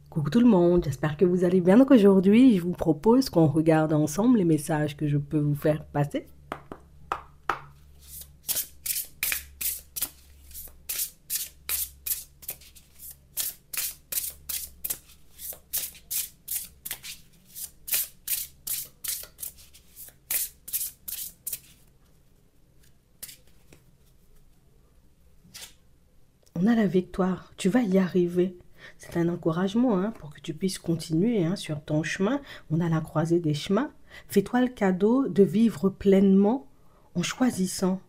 Coucou tout le monde, j'espère que vous allez bien. Donc aujourd'hui, je vous propose qu'on regarde ensemble les messages que je peux vous faire passer. On a la victoire, tu vas y arriver. C'est un encouragement pour que tu puisses continuer sur ton chemin. On a la croisée des chemins. Fais-toi le cadeau de vivre pleinement en choisissant.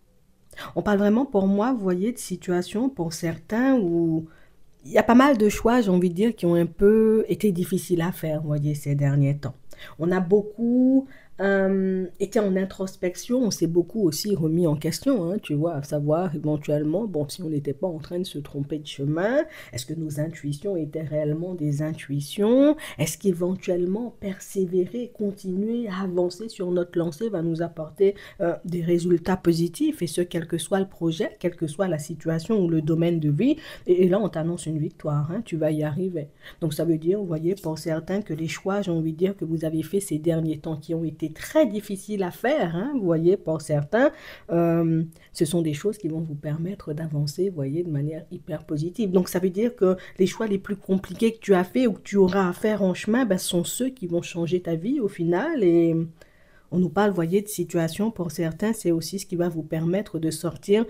On parle vraiment pour moi, vous voyez, de situations pour certains où il y a pas mal de choix, j'ai envie de dire, qui ont un peu été difficiles à faire, vous voyez, ces derniers temps. On a beaucoup été en introspection, on s'est beaucoup aussi remis en question, tu vois, à savoir éventuellement, bon, si on n'était pas en train de se tromper de chemin, est-ce que nos intuitions étaient réellement des intuitions? Est-ce qu'éventuellement persévérer, continuer à avancer sur notre lancée va nous apporter des résultats positifs, et ce, quel que soit le projet, quelle que soit la situation ou le domaine de vie, et là, on t'annonce une victoire, tu vas y arriver. Donc, ça veut dire, vous voyez, pour certains, que les choix, j'ai envie de dire, que vous avez fait ces derniers temps, qui ont été très difficiles à faire, vous voyez, pour certains, ce sont des choses qui vont vous permettre d'avancer, vous voyez, de manière hyper positive. Donc, ça veut dire que les choix les plus compliqués que tu as fait ou que tu auras à faire en chemin, ben, sont ceux qui vont changer ta vie au final. Et on nous parle, vous voyez, de situations, pour certains, c'est aussi ce qui va vous permettre de sortir.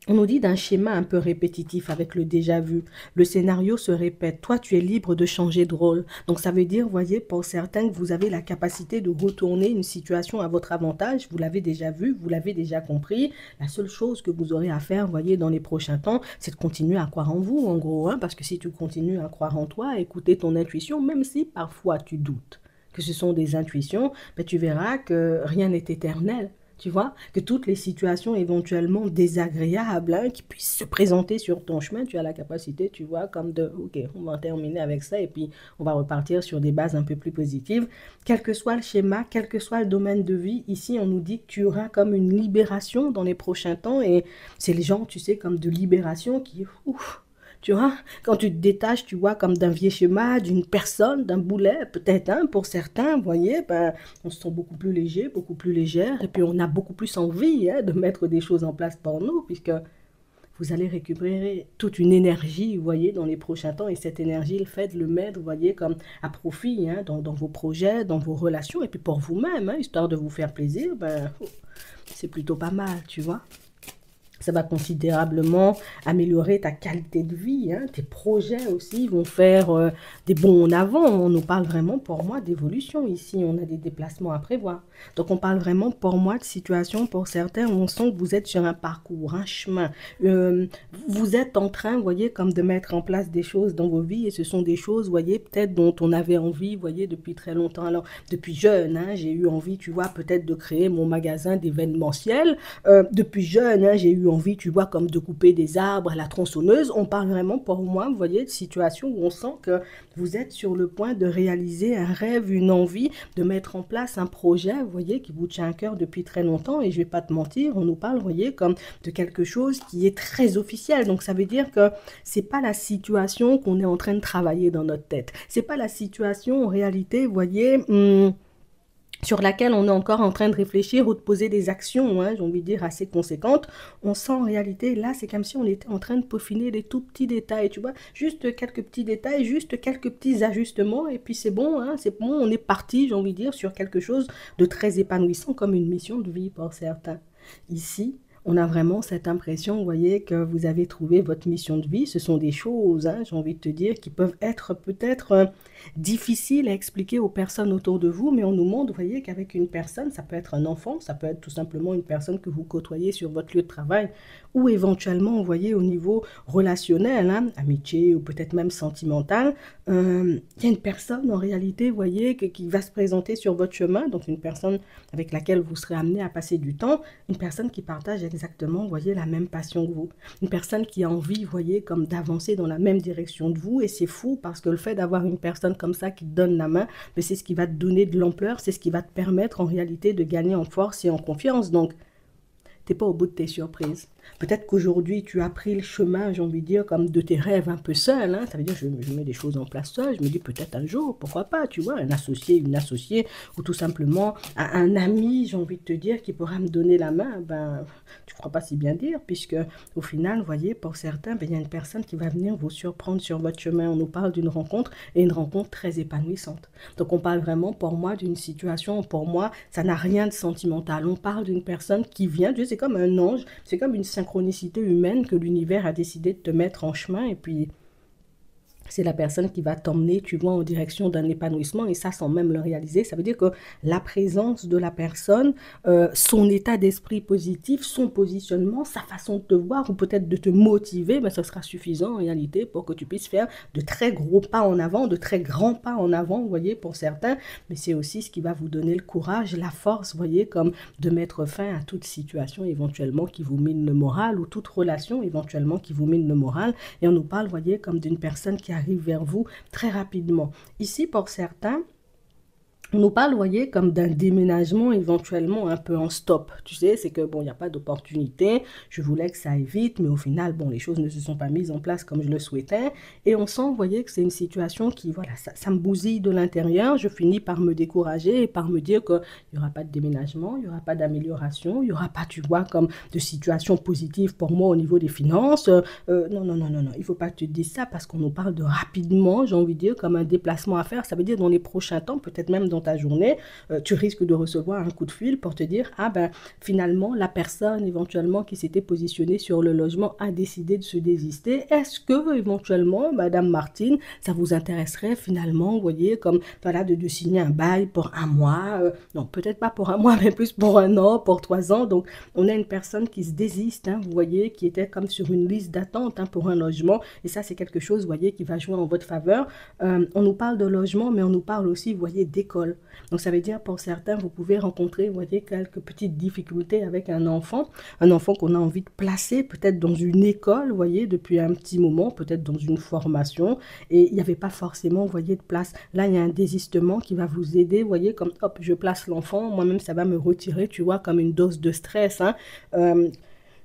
On nous dit d'un schéma un peu répétitif avec le déjà vu. Le scénario se répète. Toi, tu es libre de changer de rôle. Donc, ça veut dire, voyez, pour certains, que vous avez la capacité de retourner une situation à votre avantage. Vous l'avez déjà vu, vous l'avez déjà compris. La seule chose que vous aurez à faire, voyez, dans les prochains temps, c'est de continuer à croire en vous, en gros. Parce que si tu continues à croire en toi, écouter ton intuition, même si parfois tu doutes que ce sont des intuitions, ben, tu verras que rien n'est éternel. Tu vois, que toutes les situations éventuellement désagréables qui puissent se présenter sur ton chemin, tu as la capacité, tu vois, comme de, ok, on va terminer avec ça et puis on va repartir sur des bases un peu plus positives. Quel que soit le schéma, quel que soit le domaine de vie, ici on nous dit que tu auras comme une libération dans les prochains temps, et c'est les gens, tu sais, comme de libération qui, ouf, tu vois, quand tu te détaches, tu vois, comme d'un vieux schéma, d'une personne, d'un boulet, peut-être, pour certains, vous voyez, ben, on se sent beaucoup plus léger, beaucoup plus légère, et puis on a beaucoup plus envie de mettre des choses en place pour nous, puisque vous allez récupérer toute une énergie, vous voyez, dans les prochains temps, et cette énergie, le fait de le mettre, vous voyez, comme à profit, dans vos projets, dans vos relations, et puis pour vous-même, histoire de vous faire plaisir, ben, c'est plutôt pas mal, tu vois. Ça va considérablement améliorer ta qualité de vie. Tes projets aussi vont faire des bons en avant. On nous parle vraiment, pour moi, d'évolution ici. On a des déplacements à prévoir. Donc, on parle vraiment, pour moi, de situation pour certains où on sent que vous êtes sur un parcours, un chemin. Vous êtes en train, vous voyez, comme de mettre en place des choses dans vos vies, et ce sont des choses, vous voyez, peut-être dont on avait envie, vous voyez, depuis très longtemps. Alors, depuis jeune, j'ai eu envie, tu vois, peut-être de créer mon magasin d'événementiel. Depuis jeune, j'ai eu envie, tu vois, comme de couper des arbres à la tronçonneuse. On parle vraiment, pour moi, vous voyez, de situations où on sent que vous êtes sur le point de réaliser un rêve, une envie, de mettre en place un projet, vous voyez, qui vous tient à cœur depuis très longtemps. Et je vais pas te mentir, on nous parle, vous voyez, comme de quelque chose qui est très officiel. Donc, ça veut dire que c'est pas la situation qu'on est en train de travailler dans notre tête. C'est pas la situation, en réalité, vous voyez, sur laquelle on est encore en train de réfléchir ou de poser des actions, j'ai envie de dire, assez conséquentes. On sent en réalité, là, c'est comme si on était en train de peaufiner des tout petits détails, tu vois, juste quelques petits détails, juste quelques petits ajustements, et puis c'est bon, on est parti, j'ai envie de dire, sur quelque chose de très épanouissant, comme une mission de vie pour certains. Ici, on a vraiment cette impression, vous voyez, que vous avez trouvé votre mission de vie. Ce sont des choses, j'ai envie de te dire, qui peuvent être peut-être difficiles à expliquer aux personnes autour de vous, mais on nous montre, vous voyez, qu'avec une personne, ça peut être un enfant, ça peut être tout simplement une personne que vous côtoyez sur votre lieu de travail, ou éventuellement, vous voyez, au niveau relationnel, amitié ou peut-être même sentimental, il y a une personne en réalité, vous voyez, qui va se présenter sur votre chemin, donc une personne avec laquelle vous serez amené à passer du temps, une personne qui partage exactement, vous voyez, la même passion que vous, une personne qui a envie, vous voyez, comme d'avancer dans la même direction de vous, et c'est fou parce que le fait d'avoir une personne comme ça qui te donne la main, mais c'est ce qui va te donner de l'ampleur, c'est ce qui va te permettre en réalité de gagner en force et en confiance. Donc, t'es pas au bout de tes surprises. Peut-être qu'aujourd'hui, tu as pris le chemin, j'ai envie de dire, comme de tes rêves un peu seul, hein. Ça veut dire, je mets des choses en place seul. Je me dis peut-être un jour, pourquoi pas, tu vois, un associé, une associée, ou tout simplement un ami, j'ai envie de te dire, qui pourra me donner la main. Ben, tu ne crois pas si bien dire, puisque au final, vous voyez, pour certains, ben, il y a une personne qui va venir vous surprendre sur votre chemin. On nous parle d'une rencontre et une rencontre très épanouissante. Donc, on parle vraiment, pour moi, d'une situation, pour moi, ça n'a rien de sentimental. On parle d'une personne qui vient, tu sais, c'est comme un ange, c'est comme une synchronicité humaine que l'univers a décidé de te mettre en chemin et puis c'est la personne qui va t'emmener, tu vois, en direction d'un épanouissement et ça sans même le réaliser. Ça veut dire que la présence de la personne, son état d'esprit positif, son positionnement, sa façon de te voir ou peut-être de te motiver, ben, ça sera suffisant en réalité pour que tu puisses faire de très gros pas en avant, de très grands pas en avant, vous voyez, pour certains. Mais c'est aussi ce qui va vous donner le courage, la force, vous voyez, comme de mettre fin à toute situation éventuellement qui vous mine le moral ou toute relation éventuellement qui vous mine le moral. Et on nous parle, vous voyez, comme d'une personne qui arrive vers vous très rapidement. Ici, pour certains, on nous parle, vous voyez, comme d'un déménagement éventuellement un peu en stop. Tu sais, c'est que, bon, il n'y a pas d'opportunité. Je voulais que ça aille vite, mais au final, bon, les choses ne se sont pas mises en place comme je le souhaitais. Et on sent, vous voyez, que c'est une situation qui, voilà, ça me bousille de l'intérieur. Je finis par me décourager et par me dire qu'il n'y aura pas de déménagement, il n'y aura pas d'amélioration, il n'y aura pas, tu vois, comme de situation positive pour moi au niveau des finances. Non, non, non, non, non. Il ne faut pas que tu te dises ça parce qu'on nous parle de rapidement, j'ai envie de dire, comme un déplacement à faire. Ça veut dire dans les prochains temps, peut-être même dans ta journée, tu risques de recevoir un coup de fil pour te dire, ah ben finalement, la personne éventuellement qui s'était positionnée sur le logement a décidé de se désister. Est-ce que éventuellement, Madame Martine, ça vous intéresserait finalement, vous voyez, comme voilà, de signer un bail pour un mois, non, peut-être pas pour un mois, mais plus pour un an, pour 3 ans. Donc, on a une personne qui se désiste, hein, vous voyez, qui était comme sur une liste d'attente hein, pour un logement. Et ça, c'est quelque chose, vous voyez, qui va jouer en votre faveur. On nous parle de logement, mais on nous parle aussi, vous voyez, d'école. Donc ça veut dire pour certains, vous pouvez rencontrer, vous voyez, quelques petites difficultés avec un enfant qu'on a envie de placer peut-être dans une école, vous voyez, depuis un petit moment, peut-être dans une formation, et il n'y avait pas forcément, vous voyez, de place. Là, il y a un désistement qui va vous aider, vous voyez, comme hop, je place l'enfant, moi-même, ça va me retirer, tu vois, comme une dose de stress, hein,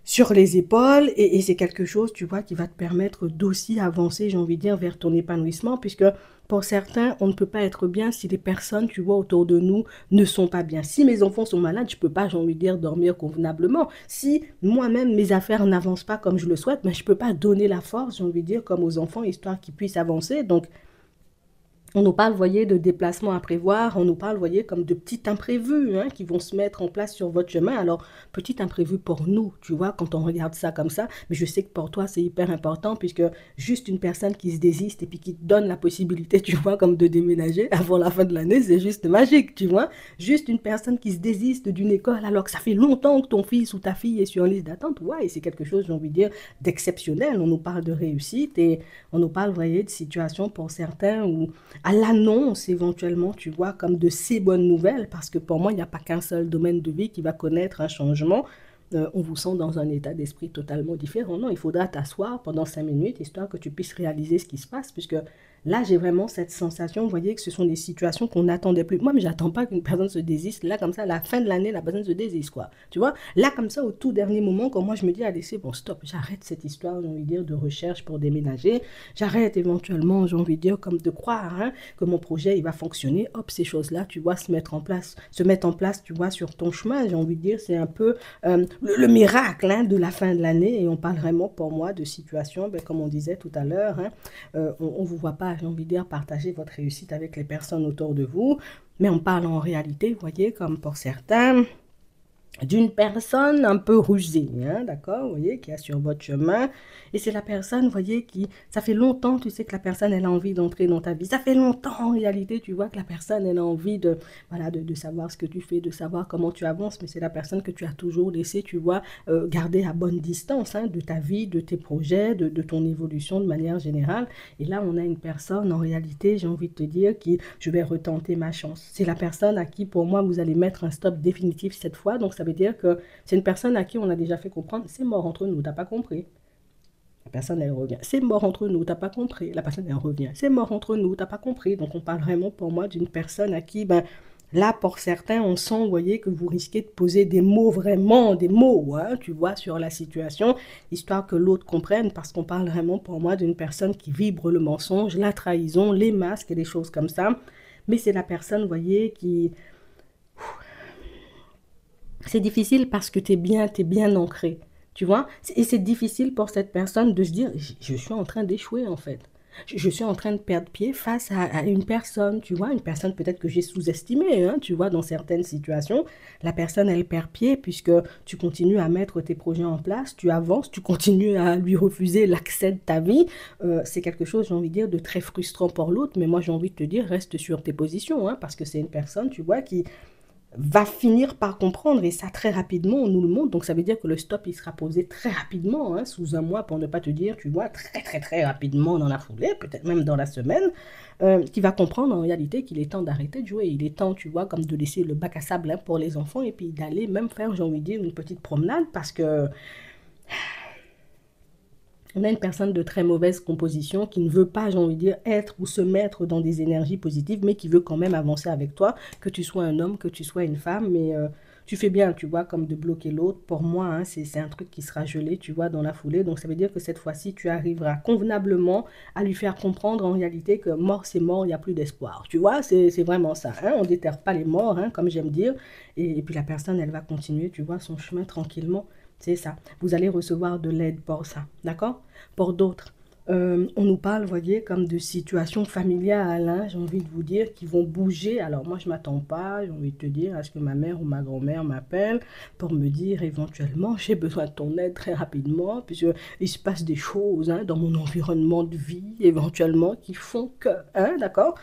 sur les épaules et c'est quelque chose, tu vois, qui va te permettre d'aussi avancer, j'ai envie de dire, vers ton épanouissement, puisque pour certains, on ne peut pas être bien si les personnes, tu vois, autour de nous ne sont pas bien. Si mes enfants sont malades, je ne peux pas, j'ai envie de dire, dormir convenablement. Si moi-même, mes affaires n'avancent pas comme je le souhaite, ben, je ne peux pas donner la force, j'ai envie de dire, comme aux enfants, histoire qu'ils puissent avancer. Donc, on nous parle, vous voyez, de déplacements à prévoir, on nous parle, vous voyez, comme de petits imprévus hein, qui vont se mettre en place sur votre chemin. Alors, petit imprévu pour nous, tu vois, quand on regarde ça comme ça, mais je sais que pour toi, c'est hyper important puisque juste une personne qui se désiste et puis qui te donne la possibilité, tu vois, comme de déménager avant la fin de l'année, c'est juste magique, tu vois. Juste une personne qui se désiste d'une école alors que ça fait longtemps que ton fils ou ta fille est sur une liste d'attente, ouais, et c'est quelque chose, j'ai envie de dire, d'exceptionnel. On nous parle de réussite et on nous parle, vous voyez, de situations pour certains où à l'annonce éventuellement, tu vois, comme de ces bonnes nouvelles, parce que pour moi, il n'y a pas qu'un seul domaine de vie qui va connaître un changement. On vous sent dans un état d'esprit totalement différent. Non, il faudra t'asseoir pendant 5 minutes, histoire que tu puisses réaliser ce qui se passe, puisque là, j'ai vraiment cette sensation, vous voyez, que ce sont des situations qu'on n'attendait plus. Moi, mais j'attends pas qu'une personne se désiste. Là, comme ça, à la fin de l'année, la personne se désiste, quoi. Tu vois, là, comme ça, au tout dernier moment, quand moi, je me dis, allez, c'est bon, stop, j'arrête cette histoire, j'ai envie de dire, de recherche pour déménager. J'arrête éventuellement, j'ai envie de dire, comme de croire hein, que mon projet, il va fonctionner. Hop, ces choses-là, tu vois, se mettre en place, tu vois, sur ton chemin. J'ai envie de dire, c'est un peu le miracle hein, de la fin de l'année. Et on parle vraiment, pour moi, de situations, ben, comme on disait tout à l'heure, hein, on ne vous voit pas, j'ai envie de dire, partager votre réussite avec les personnes autour de vous, mais on parle en réalité, vous voyez, comme pour certains, d'une personne un peu rusée, hein, d'accord, vous voyez, qui est sur votre chemin. Et c'est la personne, vous voyez, qui, ça fait longtemps, tu sais que la personne, elle a envie d'entrer dans ta vie. Ça fait longtemps, en réalité, tu vois que la personne, elle a envie de, voilà, de savoir ce que tu fais, de savoir comment tu avances, mais c'est la personne que tu as toujours laissé, tu vois, garder à bonne distance, hein, de ta vie, de tes projets, de ton évolution de manière générale. Et là, on a une personne, en réalité, j'ai envie de te dire, qui, je vais retenter ma chance. C'est la personne à qui, pour moi, vous allez mettre un stop définitif cette fois. Donc, ça veut dire que c'est une personne à qui on a déjà fait comprendre, c'est mort entre nous, t'as pas compris. La personne, elle revient. C'est mort entre nous, t'as pas compris. La personne, elle revient. C'est mort entre nous, t'as pas compris. Donc, on parle vraiment pour moi d'une personne à qui, ben, Là, pour certains, on sent, vous voyez, que vous risquez de poser des mots, vraiment des mots, hein, tu vois, sur la situation, histoire que l'autre comprenne, parce qu'on parle vraiment pour moi d'une personne qui vibre le mensonge, la trahison, les masques et des choses comme ça. Mais c'est la personne, vous voyez, qui... C'est difficile parce que t'es bien ancré, tu vois. Et c'est difficile pour cette personne de se dire, je suis en train d'échouer en fait. Je suis en train de perdre pied face à une personne, tu vois, une personne peut-être que j'ai sous-estimée, hein, tu vois, dans certaines situations. La personne, elle perd pied puisque tu continues à mettre tes projets en place, tu avances, tu continues à lui refuser l'accès de ta vie. C'est quelque chose, j'ai envie de dire, de très frustrant pour l'autre, mais moi j'ai envie de te dire, reste sur tes positions, hein, parce que c'est une personne, tu vois, qui va finir par comprendre, et ça très rapidement, on nous le montre, donc ça veut dire que le stop, il sera posé très rapidement, hein, sous un mois, pour ne pas te dire, tu vois, très rapidement dans la foulée, peut-être même dans la semaine, qui va comprendre en réalité qu'il est temps d'arrêter de jouer, il est temps, tu vois, comme de laisser le bac à sable, hein, pour les enfants, et puis d'aller même faire, j'ai envie de dire, une petite promenade, parce que on a une personne de très mauvaise composition qui ne veut pas, j'ai envie de dire, être ou se mettre dans des énergies positives, mais qui veut quand même avancer avec toi, que tu sois un homme, que tu sois une femme, mais tu fais bien, tu vois, comme de bloquer l'autre. Pour moi, hein, c'est un truc qui sera gelé, tu vois, dans la foulée. Donc ça veut dire que cette fois-ci, tu arriveras convenablement à lui faire comprendre en réalité que mort, c'est mort, il n'y a plus d'espoir. Tu vois, c'est vraiment ça. Hein, on ne déterre pas les morts, hein, comme j'aime dire. Et puis la personne, elle va continuer, tu vois, son chemin tranquillement. C'est ça. Vous allez recevoir de l'aide pour ça. D'accord? Pour d'autres, on nous parle, voyez, comme de situations familiales, hein, j'ai envie de vous dire, qui vont bouger. Alors moi, je ne m'attends pas, j'ai envie de te dire, à ce que ma mère ou ma grand-mère m'appelle pour me dire éventuellement, j'ai besoin de ton aide très rapidement, puisqu'il se passe des choses, hein, dans mon environnement de vie, éventuellement, qui font que, hein, d'accord,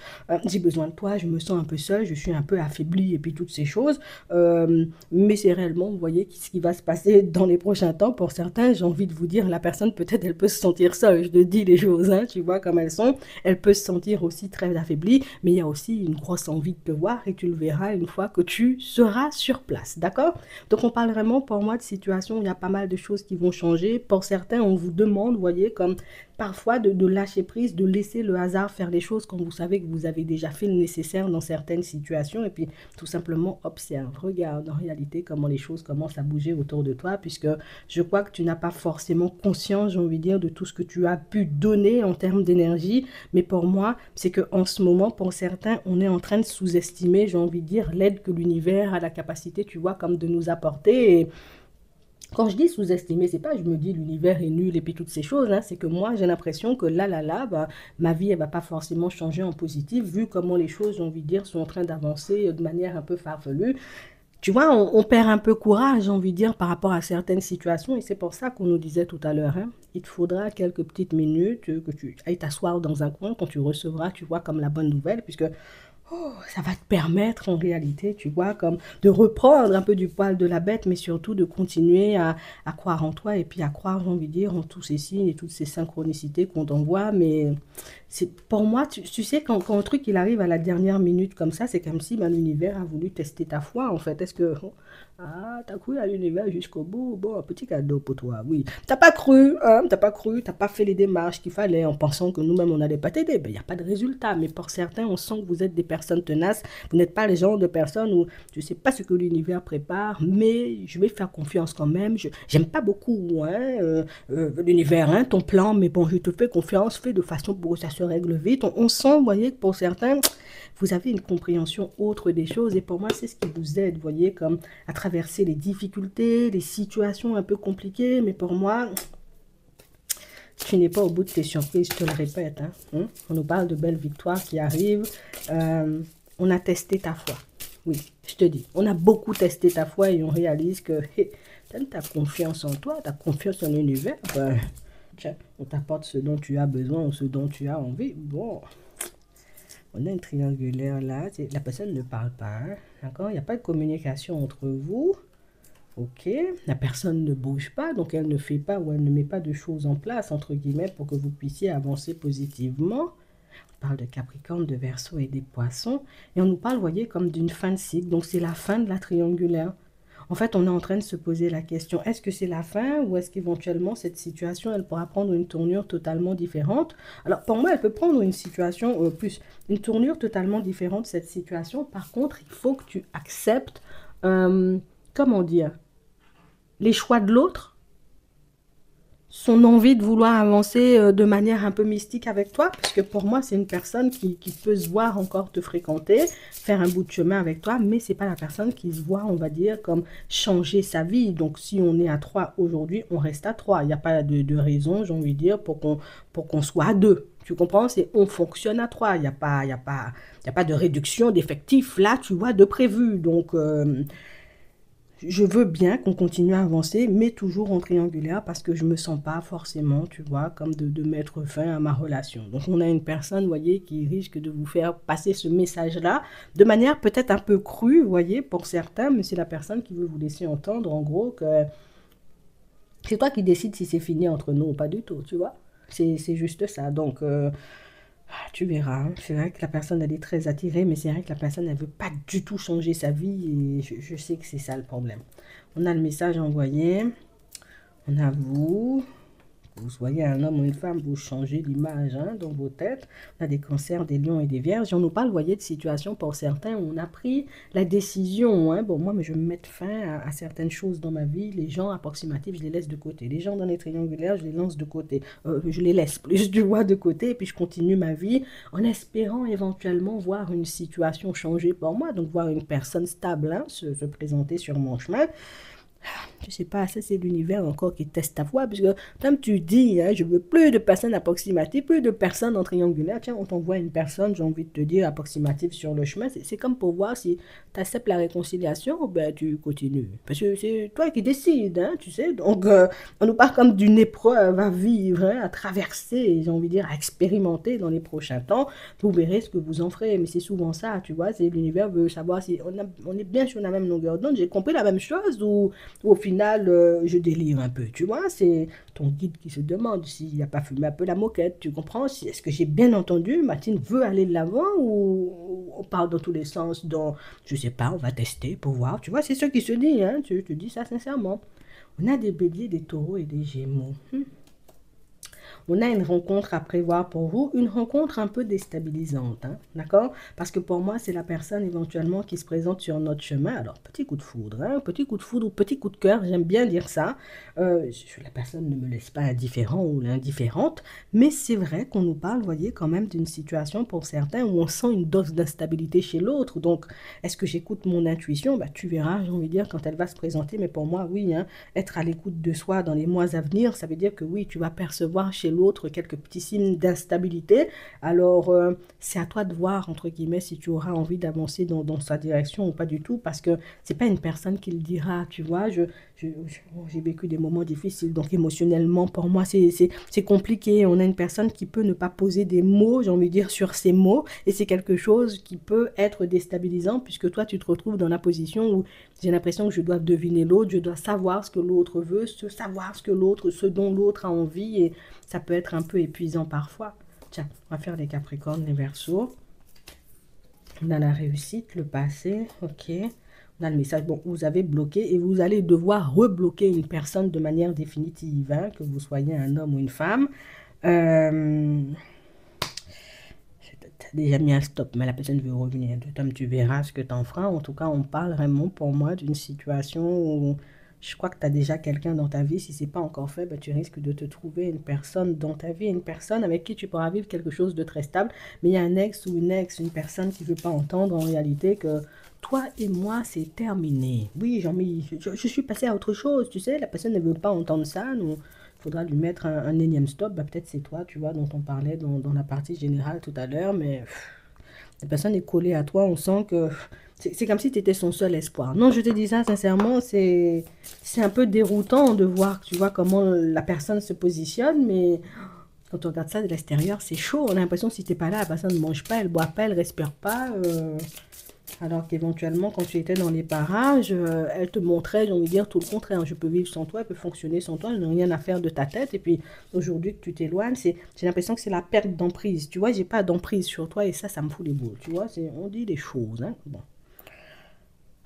j'ai besoin de toi, je me sens un peu seule, je suis un peu affaiblie, et puis toutes ces choses. Mais c'est réellement, vous voyez, ce qui va se passer dans les prochains temps. Pour certains, j'ai envie de vous dire, la personne, peut-être, elle peut se sentir seule. Je te dis les choses, hein, tu vois, comme elles sont. Elle peut se sentir aussi très affaiblie, mais il y a aussi une grosse envie de te voir et tu le verras une fois que tu seras sur place, d'accord? Donc, on parle vraiment, pour moi, de situation où il y a pas mal de choses qui vont changer. Pour certains, on vous demande, vous voyez, comme parfois de lâcher prise, de laisser le hasard faire les choses quand vous savez que vous avez déjà fait le nécessaire dans certaines situations et puis tout simplement observe, regarde en réalité comment les choses commencent à bouger autour de toi puisque je crois que tu n'as pas forcément conscience, j'ai envie de dire, de tout ce que tu as pu donner en termes d'énergie, mais pour moi, c'est qu'en ce moment, pour certains, on est en train de sous-estimer, j'ai envie de dire, l'aide que l'univers a la capacité, tu vois, comme de nous apporter et quand je dis sous-estimer, c'est pas je me dis l'univers est nul et puis toutes ces choses, hein, c'est que moi j'ai l'impression que là, bah, ma vie elle va pas forcément changer en positif vu comment les choses, j'ai envie de dire, sont en train d'avancer de manière un peu farfelue. Tu vois, on perd un peu courage, j'ai envie de dire, par rapport à certaines situations et c'est pour ça qu'on nous disait tout à l'heure, hein, il te faudra quelques petites minutes que tu ailles t'asseoir dans un coin quand tu recevras, tu vois, comme la bonne nouvelle, puisque ça va te permettre en réalité, tu vois, comme de reprendre un peu du poil de la bête, mais surtout de continuer à croire en toi et puis à croire, j'ai envie de dire, en tous ces signes et toutes ces synchronicités qu'on t'envoie. Mais c'est pour moi, tu sais, quand un truc il arrive à la dernière minute comme ça, c'est comme si ben, l'univers a voulu tester ta foi, en fait. Est-ce que ah, t'as cru à l'univers jusqu'au bout? Bon, un petit cadeau pour toi, oui. T'as pas cru, hein, t'as pas fait les démarches qu'il fallait en pensant que nous-mêmes on n'allait pas t'aider. Ben, il n'y a pas de résultat. Mais pour certains, on sent que vous êtes des personnes tenaces. Vous n'êtes pas les genres de personnes où je sais pas ce que l'univers prépare, mais je vais faire confiance quand même. J'aime pas beaucoup, hein, l'univers, hein, ton plan, mais bon, je te fais confiance, fais de façon pour que ça se règle vite. On sent, vous voyez, que pour certains, vous avez une compréhension autre des choses et pour moi, c'est ce qui vous aide, vous voyez, comme à traverser les difficultés, les situations un peu compliquées, mais pour moi, tu n'es pas au bout de tes surprises, je te le répète. Hein, hein. On nous parle de belles victoires qui arrivent. On a testé ta foi. Oui, je te dis, on a beaucoup testé ta foi et on réalise que hey, tu as confiance en toi, tu as confiance en l'univers. Ben, tiens, on t'apporte ce dont tu as besoin ou ce dont tu as envie. Bon, on a un triangulaire là. La personne ne parle pas. Hein, d'accord? Il n'y a pas de communication entre vous. Ok, la personne ne bouge pas, donc elle ne fait pas ou elle ne met pas de choses en place, entre guillemets, pour que vous puissiez avancer positivement. On parle de Capricorne, de Verseau et des Poissons. Et on nous parle, vous voyez, comme d'une fin de cycle. Donc c'est la fin de la triangulaire. En fait, on est en train de se poser la question, est-ce que c'est la fin ou est-ce qu'éventuellement cette situation, elle pourra prendre une tournure totalement différente? Alors, pour moi, elle peut prendre une situation, une tournure totalement différente, cette situation. Par contre, il faut que tu acceptes, comment dire, les choix de l'autre, son envie de vouloir avancer de manière un peu mystique avec toi, parce que pour moi, c'est une personne qui peut se voir encore te fréquenter, faire un bout de chemin avec toi, mais c'est pas la personne qui se voit, on va dire, comme changer sa vie. Donc, si on est à 3 aujourd'hui, on reste à 3. Il n'y a pas de raison, j'ai envie de dire, pour qu'on soit à 2. Tu comprends? C'est on fonctionne à 3. Il y a pas de réduction d'effectifs là, tu vois, de prévu. Donc, je veux bien qu'on continue à avancer, mais toujours en triangulaire parce que je me sens pas forcément, tu vois, comme de mettre fin à ma relation. Donc on a une personne, vous voyez, qui risque de vous faire passer ce message-là de manière peut-être un peu crue, vous voyez, pour certains, mais c'est la personne qui veut vous laisser entendre, en gros, que c'est toi qui décides si c'est fini entre nous ou pas du tout, tu vois. C'est juste ça. Donc, tu verras, hein. C'est vrai que la personne, elle est très attirée, mais c'est vrai que la personne, elle veut pas du tout changer sa vie et je sais que c'est ça le problème. On a le message envoyé, on a vous soyez un homme ou une femme, vous changez l'image hein, dans vos têtes. On a des cancers, des lions et des vierges. Et on nous parle, vous voyez, de situations pour certains où on a pris la décision. Hein. Bon, moi, mais je vais me mettre fin à certaines choses dans ma vie. Les gens approximatifs, je les laisse de côté. Les gens dans les triangulaires, je les lance de côté. Je les laisse plus du vois de côté. Et puis, je continue ma vie en espérant éventuellement voir une situation changer pour moi. Donc, voir une personne stable hein, se présenter sur mon chemin. Je sais pas, ça c'est l'univers encore qui teste ta voix, parce que comme tu dis, hein, je veux plus de personnes approximatives, plus de personnes en triangulaire. Tiens, on t'envoie une personne, j'ai envie de te dire, approximative sur le chemin. C'est comme pour voir si tu acceptes la réconciliation, ou ben tu continues. Parce que c'est toi qui décides, hein, tu sais. Donc, on nous parle comme d'une épreuve à vivre, hein, à traverser, j'ai envie de dire, à expérimenter dans les prochains temps. Vous verrez ce que vous en ferez. Mais c'est souvent ça, tu vois, c'est l'univers veut savoir si on est bien sur la même longueur d'onde. J'ai compris la même chose ou au final, je délire un peu, tu vois. C'est ton guide qui se demande s'il n'a pas fumé un peu la moquette, tu comprends? Si, est-ce que j'ai bien entendu, Martine veut aller de l'avant ou on part dans tous les sens, dans, je sais pas, on va tester pour voir, tu vois, c'est ce qui se dit, hein, tu te dis ça sincèrement. On a des béliers, des taureaux et des gémeaux. On a une rencontre à prévoir pour vous, une rencontre un peu déstabilisante, hein, d'accord? Parce que pour moi, c'est la personne éventuellement qui se présente sur notre chemin. Alors, petit coup de foudre, hein, petit coup de foudre ou petit coup de cœur, j'aime bien dire ça. La personne ne me laisse pas indifférent ou l'indifférente, mais c'est vrai qu'on nous parle, vous voyez, quand même d'une situation pour certains où on sent une dose d'instabilité chez l'autre. Donc, est-ce que j'écoute mon intuition? Bah, tu verras, j'ai envie de dire, quand elle va se présenter, mais pour moi, oui, hein, être à l'écoute de soi dans les mois à venir, ça veut dire que oui, tu vas percevoir chez l'autre quelques petits signes d'instabilité. Alors, c'est à toi de voir, entre guillemets, si tu auras envie d'avancer dans sa direction ou pas du tout, parce que c'est pas une personne qui le dira, tu vois. J'ai vécu des moments difficiles, donc émotionnellement, pour moi, c'est compliqué. On a une personne qui peut ne pas poser des mots, j'ai envie de dire, sur ces mots, et c'est quelque chose qui peut être déstabilisant, puisque toi, tu te retrouves dans la position où j'ai l'impression que je dois deviner l'autre, je dois savoir ce que l'autre veut, savoir ce dont l'autre a envie, et ça peut être un peu épuisant parfois. Tiens, on va faire les Capricornes, les Verseaux. On a la réussite, le passé, ok. On a le message, bon, vous avez bloqué et vous allez devoir rebloquer une personne de manière définitive, hein, que vous soyez un homme ou une femme. T'as déjà mis un stop, mais la personne veut revenir. Tom, tu verras ce que t'en feras. En tout cas, on parle vraiment pour moi d'une situation où je crois que tu as déjà quelqu'un dans ta vie. Si ce n'est pas encore fait, ben, tu risques de te trouver une personne dans ta vie, une personne avec qui tu pourras vivre quelque chose de très stable. Mais il y a un ex ou une ex, une personne qui ne veut pas entendre en réalité que toi et moi, c'est terminé. Oui, je suis passée à autre chose, tu sais. La personne ne veut pas entendre ça. Il faudra lui mettre un énième stop. Ben, peut-être c'est toi, tu vois, dont on parlait dans la partie générale tout à l'heure. Mais la personne est collée à toi. On sent que c'est comme si tu étais son seul espoir. Non, je te dis ça sincèrement, c'est un peu déroutant de voir, tu vois, comment la personne se positionne, mais quand on regarde ça de l'extérieur, c'est chaud. On a l'impression que si tu n'es pas là, la personne ne mange pas, elle ne boit pas, elle ne respire pas. Alors qu'éventuellement, quand tu étais dans les parages, elle te montrait, j'ai envie de dire, tout le contraire. Je peux vivre sans toi, elle peut fonctionner sans toi, elle n'a rien à faire de ta tête. Et puis, aujourd'hui que tu t'éloignes, j'ai l'impression que c'est la perte d'emprise. Tu vois, j'ai pas d'emprise sur toi et ça me fout les boules. Tu vois, on dit des choses. Hein. Bon.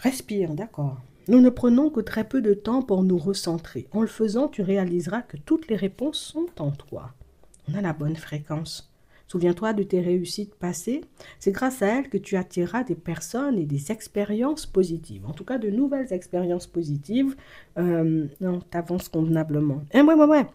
Respire, d'accord. Nous ne prenons que très peu de temps pour nous recentrer. En le faisant, tu réaliseras que toutes les réponses sont en toi. On a la bonne fréquence. Souviens-toi de tes réussites passées. C'est grâce à elles que tu attireras des personnes et des expériences positives. En tout cas, de nouvelles expériences positives. Non, t'avances convenablement. Ouais.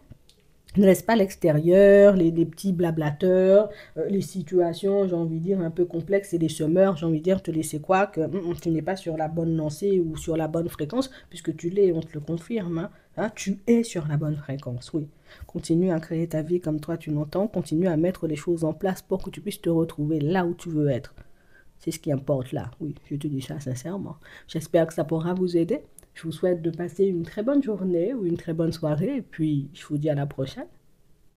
Ne laisse pas l'extérieur, les petits blablateurs, les situations, j'ai envie de dire, un peu complexes et les semeurs, j'ai envie de dire, te laisser quoi que tu n'es pas sur la bonne lancée ou sur la bonne fréquence, puisque tu l'es, on te le confirme. Tu es sur la bonne fréquence, oui. Continue à créer ta vie comme toi tu l'entends, continue à mettre les choses en place pour que tu puisses te retrouver là où tu veux être. C'est ce qui importe là, oui, je te dis ça sincèrement. J'espère que ça pourra vous aider. Je vous souhaite de passer une très bonne journée ou une très bonne soirée et puis je vous dis à la prochaine.